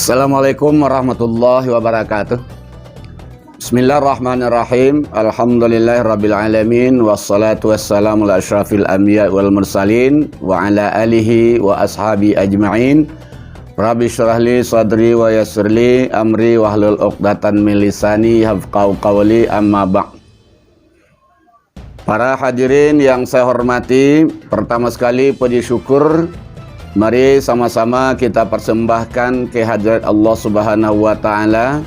Assalamualaikum warahmatullahi wabarakatuh. Bismillahirrahmanirrahim. Alhamdulillahirabbil alamin wassalatu wassalamu ala asyrafil anbiya wal mursalin wa ala alihi wa ashabi ajmain. Rabbi shrah li sadri wa yassir li amri wahlul 'uqdatam min lisani yafqahu qawli, amma ba'd. Para hadirin yang saya hormati, pertama sekali puji syukur mari sama-sama kita persembahkan kehadirat Allah Subhanahu wa Ta'ala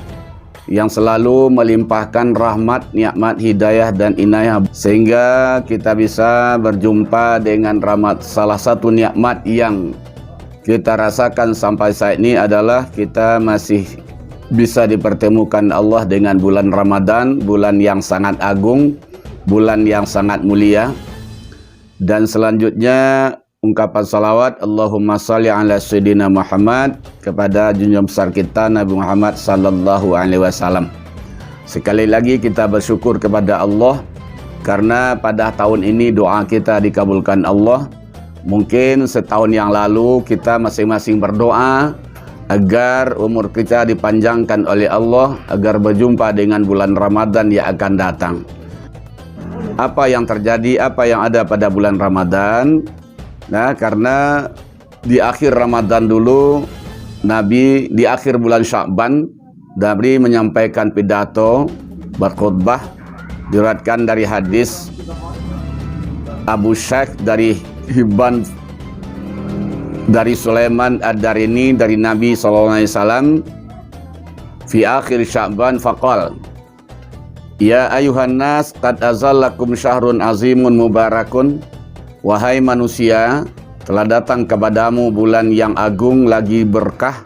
yang selalu melimpahkan rahmat, nikmat, hidayah dan inayah sehingga kita bisa berjumpa dengan rahmat. Salah satu nikmat yang kita rasakan sampai saat ini adalah kita masih bisa dipertemukan Allah dengan bulan Ramadan, bulan yang sangat agung, bulan yang sangat mulia. Dan selanjutnya ungkapan salawat Allahumma salli ala sayyidina Muhammad kepada junjungan besar kita Nabi Muhammad sallallahu alaihi wasallam. Sekali lagi kita bersyukur kepada Allah karena pada tahun ini doa kita dikabulkan Allah. Mungkin setahun yang lalu kita masing-masing berdoa agar umur kita dipanjangkan oleh Allah, agar berjumpa dengan bulan Ramadan yang akan datang. Apa yang terjadi, apa yang ada pada bulan Ramadan? Nah, karena di akhir Ramadan dulu Nabi, di akhir bulan Sya'ban, Nabi menyampaikan pidato berkhutbah, diriwayatkan dari hadis Abu Syekh dari Hibban dari Sulaiman Ad-Darini dari Nabi SAW fi akhir Sya'ban faqal ya ayuhan nas qad azallakum syahrun azimun mubarakun. Wahai manusia, telah datang kepadamu bulan yang agung lagi berkah.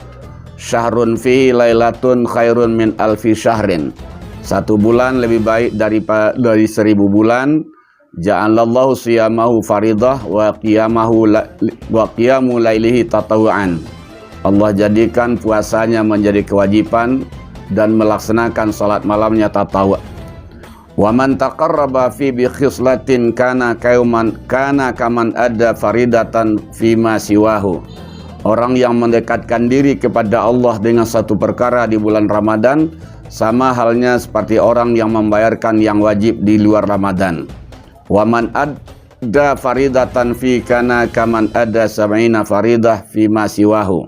Syahrun fihi lailatun khairun min alfi syahrin. Satu bulan lebih baik dari 1000 bulan. Ja'alallahu siyamahu faridah wa qiyamu lailihi tatawu'an. Allah jadikan puasanya menjadi kewajiban dan melaksanakan salat malamnya tatawu'. Wa man taqarraba fi bi khislatin kana kaman ada faridatan fi ma siwahu. Orang yang mendekatkan diri kepada Allah dengan satu perkara di bulan Ramadan sama halnya seperti orang yang membayarkan yang wajib di luar Ramadan. Wa man ada faridatan fi kana kaman ada sab'ina faridah fi ma siwahu.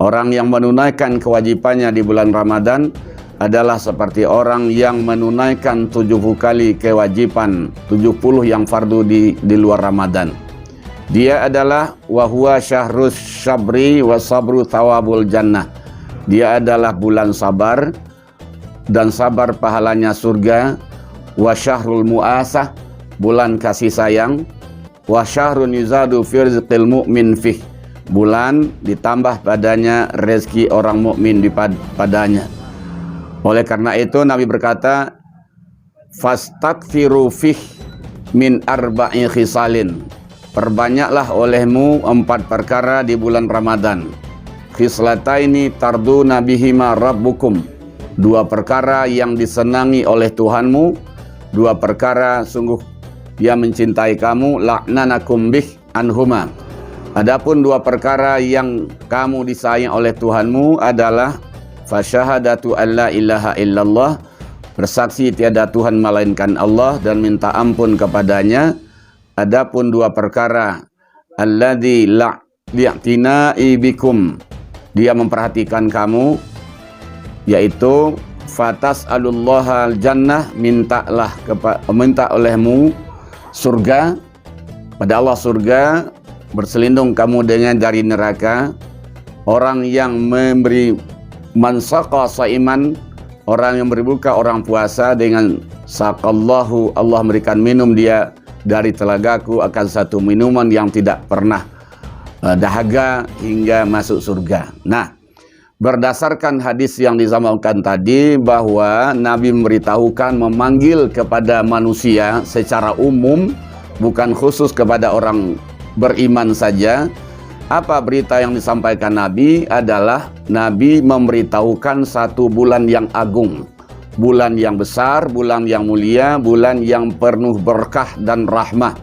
Orang yang menunaikan kewajibannya di bulan Ramadan adalah seperti orang yang menunaikan 70 kali kewajiban, 70 yang fardu di luar Ramadan. Dia adalah wahuwa syahrus syabri wa sabru thawabul jannah. Dia adalah bulan sabar dan sabar pahalanya surga. Wa syahrul mu'asah, bulan kasih sayang. Wa syahrun yuzadu fi rizqil mu'min fih, bulan ditambah padanya rezeki orang mukmin padanya. Oleh karena itu Nabi berkata, fastakthiru fih min arba'i khisalin. Perbanyaklah olehmu 4 perkara di bulan Ramadan. Khislataini tarduna bihima rabbukum. 2 perkara yang disenangi oleh Tuhanmu. 2 perkara sungguh Dia mencintai kamu, la'nanakum bih anhuma. Adapun 2 perkara yang kamu disayang oleh Tuhanmu adalah fasyahadatu alla ilaha illallah, bersaksi tiada Tuhan melainkan Allah dan minta ampun kepadanya. Adapun 2 perkara, alladzi li'tina'i bikum, dia memperhatikan kamu, yaitu fatas'alullaha al-jannah, minta olehmu surga, pada Allah surga, berselindung kamu dari neraka. Orang yang memberi man saqa saiman, orang yang berbuka, orang puasa, dengan saqallahu, Allah memberikan minum dia dari telagaku akan satu minuman yang tidak pernah dahaga hingga masuk surga. Nah, berdasarkan hadis yang disampaikan tadi bahwa Nabi memberitahukan, memanggil kepada manusia secara umum, bukan khusus kepada orang beriman saja. Apa berita yang disampaikan Nabi adalah Nabi memberitahukan satu bulan yang agung, bulan yang besar, bulan yang mulia, bulan yang penuh berkah dan rahmah.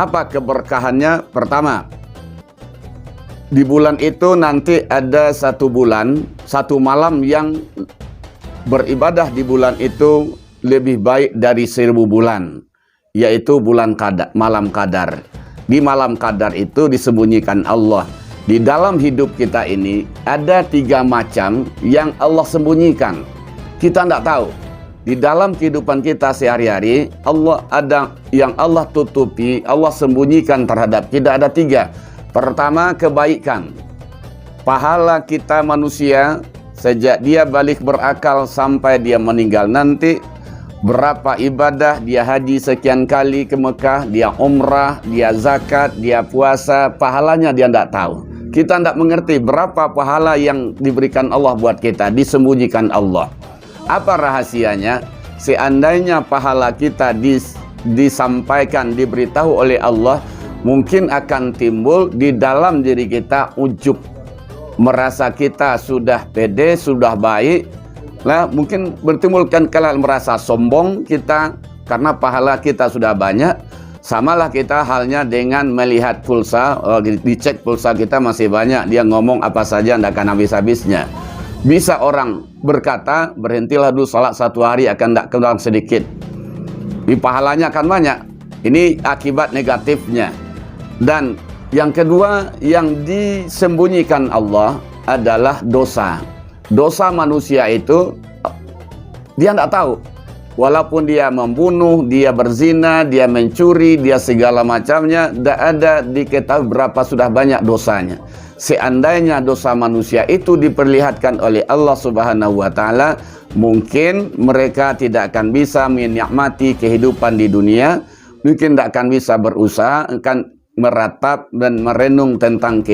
Apa keberkahannya? Pertama, di bulan itu nanti ada satu bulan satu malam yang beribadah di bulan itu lebih baik dari 1000 bulan, yaitu bulan Qadar, malam Qadar. Di malam Qadar itu disembunyikan Allah. Di dalam hidup kita ini ada 3 macam yang Allah sembunyikan. Kita tidak tahu. Di dalam kehidupan kita sehari-hari, Allah ada yang Allah tutupi, Allah sembunyikan terhadap kita, ada 3. Pertama, kebaikan. Pahala kita manusia sejak dia balik berakal sampai dia meninggal nanti, berapa ibadah, dia haji sekian kali ke Mekah, dia umrah, dia zakat, dia puasa, pahalanya dia tidak tahu. Kita tidak mengerti berapa pahala yang diberikan Allah buat kita, disembunyikan Allah. Apa rahasianya? Seandainya pahala kita disampaikan, diberitahu oleh Allah, mungkin akan timbul di dalam diri kita ujub, merasa kita sudah pede, sudah baik. Lah, mungkin bertimbulkan kalau merasa sombong kita karena pahala kita sudah banyak. Samalah kita halnya dengan melihat pulsa, dicek pulsa kita masih banyak, dia ngomong apa saja tidak akan habis-habisnya. Bisa orang berkata, berhentilah dulu salat 1 hari akan tidak kurang sedikit. Di pahalanya akan banyak. Ini akibat negatifnya. Dan yang kedua yang disembunyikan Allah adalah dosa. Dosa manusia itu dia tidak tahu. Walaupun dia membunuh, dia berzina, dia mencuri, dia segala macamnya, tidak ada diketahui berapa sudah banyak dosanya. Seandainya dosa manusia itu diperlihatkan oleh Allah Subhanahu wa Ta'ala, mungkin mereka tidak akan bisa menikmati kehidupan di dunia, mungkin tidak akan bisa berusaha, akan meratap dan merenung tentang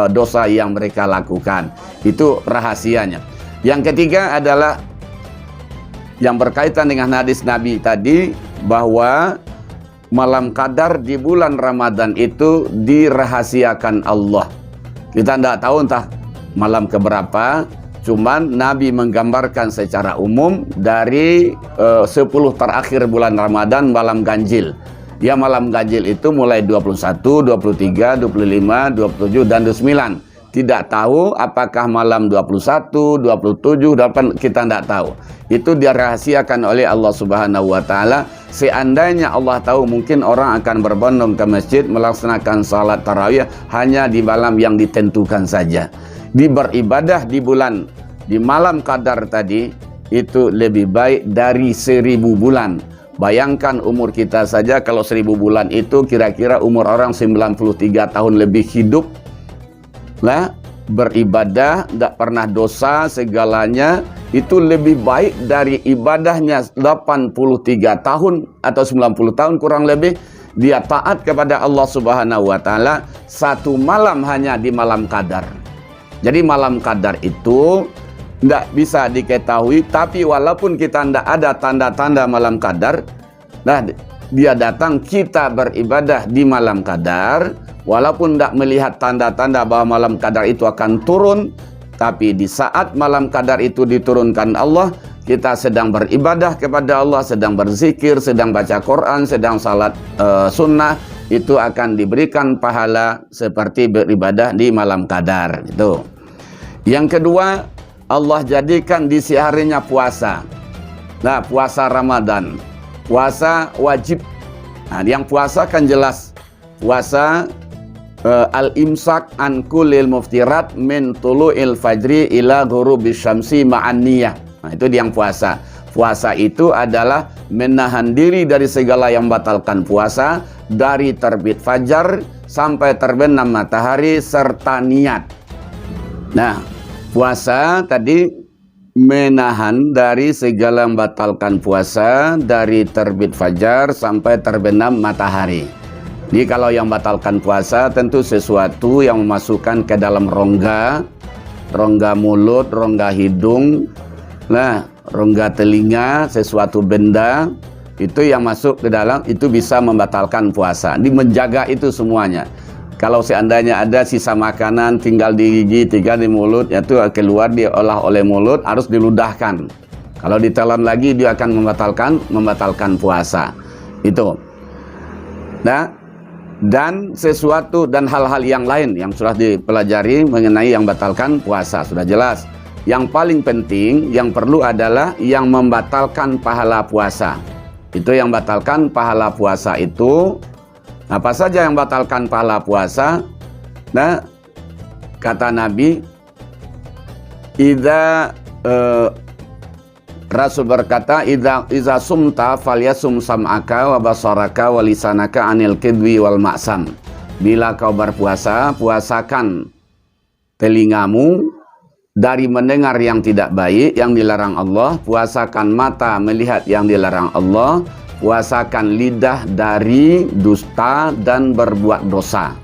dosa yang mereka lakukan. Itu rahasianya. Yang ketiga adalah yang berkaitan dengan hadis Nabi tadi, bahwa malam Qadar di bulan Ramadan itu dirahasiakan Allah. Kita tidak tahu entah malam keberapa, cuman Nabi menggambarkan secara umum dari 10 terakhir bulan Ramadan malam ganjil. Ya, malam ganjil itu mulai 21, 23, 25, 27, dan 29. Tidak tahu apakah malam 21, 27, 8, kita tidak tahu. Itu dirahasiakan oleh Allah Subhanahu wa Ta'ala. Seandainya Allah tahu, mungkin orang akan berbondong ke masjid melaksanakan salat tarawih hanya di malam yang ditentukan saja. Beribadah di malam Qadar tadi itu lebih baik dari 1000 bulan. Bayangkan umur kita saja, kalau 1000 bulan itu kira-kira umur orang 93 tahun lebih hidup. Lah, beribadah, tidak pernah dosa, segalanya itu lebih baik dari ibadahnya 83 tahun atau 90 tahun kurang lebih. Dia taat kepada Allah Subhanahu wa Ta'ala 1 malam hanya di malam Qadar. Jadi malam Qadar itu tidak bisa diketahui, tapi walaupun kita tidak ada tanda-tanda malam Qadar, nah dia datang, kita beribadah di malam Qadar, walaupun tidak melihat tanda-tanda bahwa malam Qadar itu akan turun, tapi di saat malam Qadar itu diturunkan Allah, kita sedang beribadah kepada Allah, sedang berzikir, sedang baca Quran, sedang salat sunnah, itu akan diberikan pahala seperti beribadah di malam Qadar. Itu. Yang kedua, Allah jadikan di harinya puasa. Nah, puasa Ramadan, puasa wajib. Nah, yang puasa kan jelas puasa al-imsak an kulil muftirat min tulu'il fajri ila ghurubis syamsi ma'an niyah. Nah, itu yang puasa. Puasa itu adalah menahan diri dari segala yang membatalkan puasa, dari terbit fajar sampai terbenam matahari serta niat. Nah, puasa tadi menahan dari segala membatalkan puasa, dari terbit fajar sampai terbenam matahari. Jadi kalau yang batalkan puasa tentu sesuatu yang memasukkan ke dalam rongga mulut, rongga hidung, nah, rongga telinga, sesuatu benda itu yang masuk ke dalam, itu bisa membatalkan puasa. Ini menjaga itu semuanya. Kalau seandainya ada sisa makanan tinggal di gigi, tinggal di mulut, itu keluar, diolah oleh mulut, harus diludahkan. Kalau ditelan lagi dia akan membatalkan puasa. Itu. Nah, dan sesuatu dan hal-hal yang lain yang sudah dipelajari mengenai yang batalkan puasa sudah jelas. yang paling penting yang perlu adalah yang membatalkan pahala puasa. Itu yang batalkan pahala puasa itu apa saja yang batalkan pahala puasa? Nah, kata Nabi, Rasul berkata, "Idza sumta falyasum sam'aka wa basaraka wa lisanaka 'anil kidwi wal ma'sam." Bila kau berpuasa, puasakan telingamu dari mendengar yang tidak baik, yang dilarang Allah, puasakan mata melihat yang dilarang Allah, puasakan lidah dari dusta dan berbuat dosa.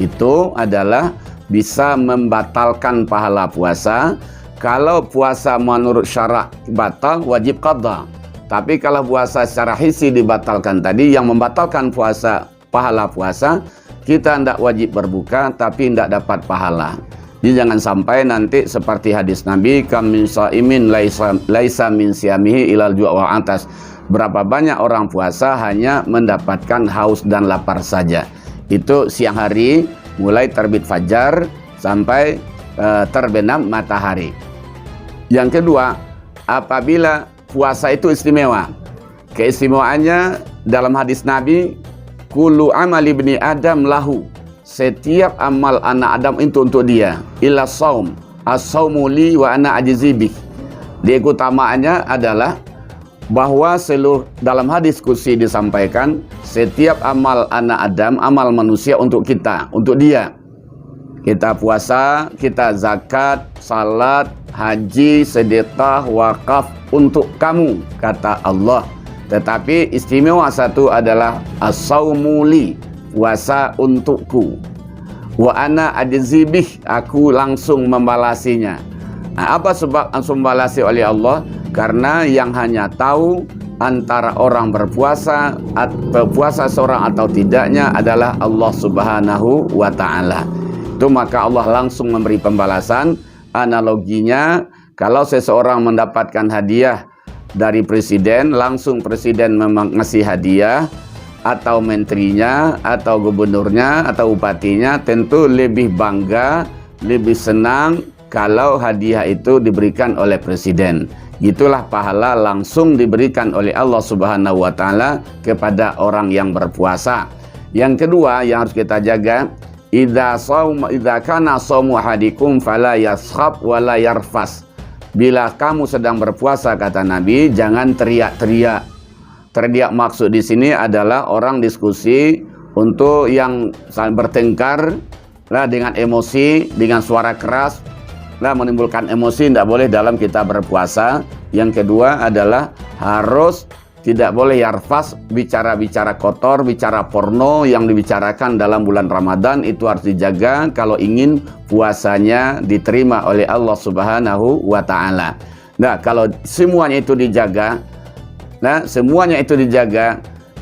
Itu adalah bisa membatalkan pahala puasa. Kalau puasa menurut syarak batal, wajib qadha. Tapi kalau puasa secara hissi dibatalkan tadi, yang membatalkan puasa, pahala puasa, kita tidak wajib berbuka, tapi tidak dapat pahala. Jadi jangan sampai nanti seperti hadis Nabi, kam min shaimin laisa min siyamihi ilal ju' wa atas. Berapa banyak orang puasa hanya mendapatkan haus dan lapar saja. Itu siang hari mulai terbit fajar sampai terbenam matahari. Yang kedua, apabila puasa itu istimewa. Keistimewaannya dalam hadis Nabi, kullu amali ibni Adam lahu. Setiap amal anak Adam itu untuk dia. Illa saum. As-saumu li wa ana ajzi bih. Di keutamaannya adalah bahwa seluruh dalam hadis qudsi disampaikan setiap amal anak Adam, amal manusia untuk kita, untuk dia. Kita puasa, kita zakat, salat, haji, sedekah, wakaf untuk kamu, kata Allah. Tetapi istimewa satu adalah as-saumu li, puasa untukku. Wa ana ajzibih, aku langsung membalasinya. Nah, apa sebab langsung membalasi oleh Allah? Karena yang hanya tahu antara orang berpuasa seorang atau tidaknya adalah Allah Subhanahu wa Ta'ala. Itu maka Allah langsung memberi pembalasan. Analoginya, kalau seseorang mendapatkan hadiah dari presiden, langsung presiden mengasih hadiah, atau menterinya, atau gubernurnya, atau bupatinya, tentu lebih bangga, lebih senang kalau hadiah itu diberikan oleh presiden. Itulah pahala langsung diberikan oleh Allah Subhanahu wa Ta'ala kepada orang yang berpuasa. Yang kedua yang harus kita jaga, idza kana shaumu ahadikum fala yaskhab wala yarfas. Bila kamu sedang berpuasa, kata Nabi, jangan teriak-teriak. Teriak maksud di sini adalah orang diskusi untuk yang bertengkar lah dengan emosi, dengan suara keras lah menimbulkan emosi, tidak boleh dalam kita berpuasa. Yang kedua adalah harus tidak boleh yarfas, bicara-bicara kotor, bicara porno yang dibicarakan dalam bulan Ramadan, itu harus dijaga kalau ingin puasanya diterima oleh Allah Subhanahu wa Ta'ala. Nah, kalau semuanya itu dijaga,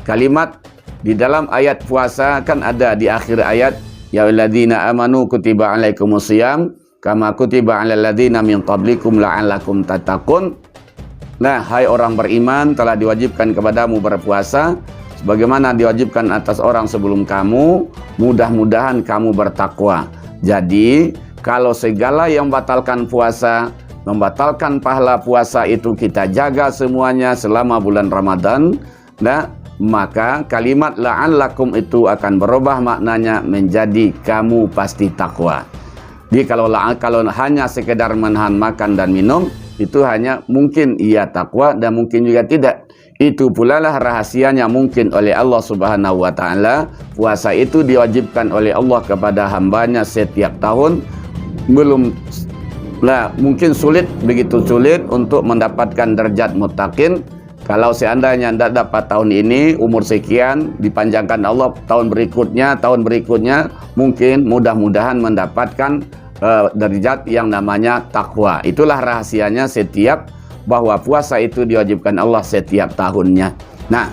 kalimat di dalam ayat puasa kan ada di akhir ayat, ya alladzina amanu kutiba alaikumusiyam kama kutiba alal ladzina min qablikum la'allakum tattaqun. Nah, hai orang beriman, telah diwajibkan kepadamu berpuasa sebagaimana diwajibkan atas orang sebelum kamu, mudah-mudahan kamu bertakwa. Jadi, kalau segala yang membatalkan puasa, membatalkan pahala puasa itu kita jaga semuanya selama bulan Ramadan, nah, maka kalimat la'allakum itu akan berubah maknanya menjadi kamu pasti takwa. Jadi kalau hanya sekedar menahan makan dan minum, itu hanya mungkin ia takwa dan mungkin juga tidak. Itu pula lah rahasianya mungkin oleh Allah Subhanahu wa Ta'ala. Puasa itu diwajibkan oleh Allah kepada hambanya setiap tahun. Mungkin sulit, begitu sulit untuk mendapatkan derajat muttaqin. Kalau seandainya tidak dapat tahun ini, umur sekian, dipanjangkan Allah tahun berikutnya, mungkin mudah-mudahan mendapatkan derajat yang namanya takwa. Itulah rahasianya setiap bahwa puasa itu diwajibkan Allah setiap tahunnya. Nah,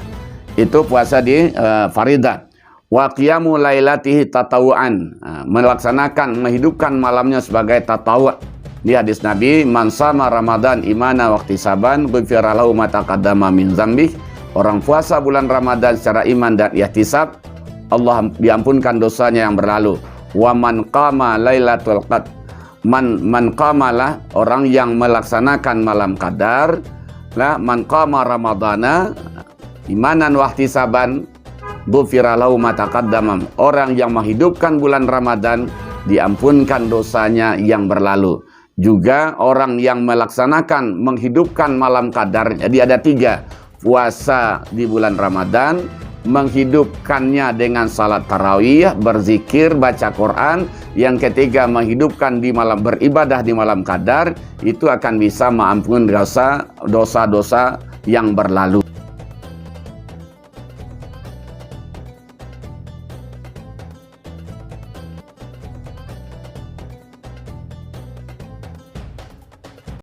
itu puasa di faridah. Wa qiyamu lailatihi tatawuan, melaksanakan, menghidupkan malamnya sebagai tatawu'. Di hadis Nabi, man sama Ramadan imana waqtisaban ghufira lahu ma taqaddama min dzambih. Orang puasa bulan Ramadan secara iman dan ihtisab, Allah diampunkan dosanya yang berlalu. Wa man qama lailatul qadr man qamalah, orang yang melaksanakan malam qadar, la man qama ramadhana imanan wahtisaban ghufira lahu ma taqaddama, orang yang menghidupkan bulan Ramadan diampunkan dosanya yang berlalu. Juga orang yang melaksanakan menghidupkan malam qadar, jadi ada 3: puasa di bulan Ramadan, menghidupkannya dengan salat tarawih, berzikir, baca Quran. Yang ketiga, menghidupkan di malam, beribadah di malam qadar, itu akan bisa mengampuni dosa-dosa yang berlalu.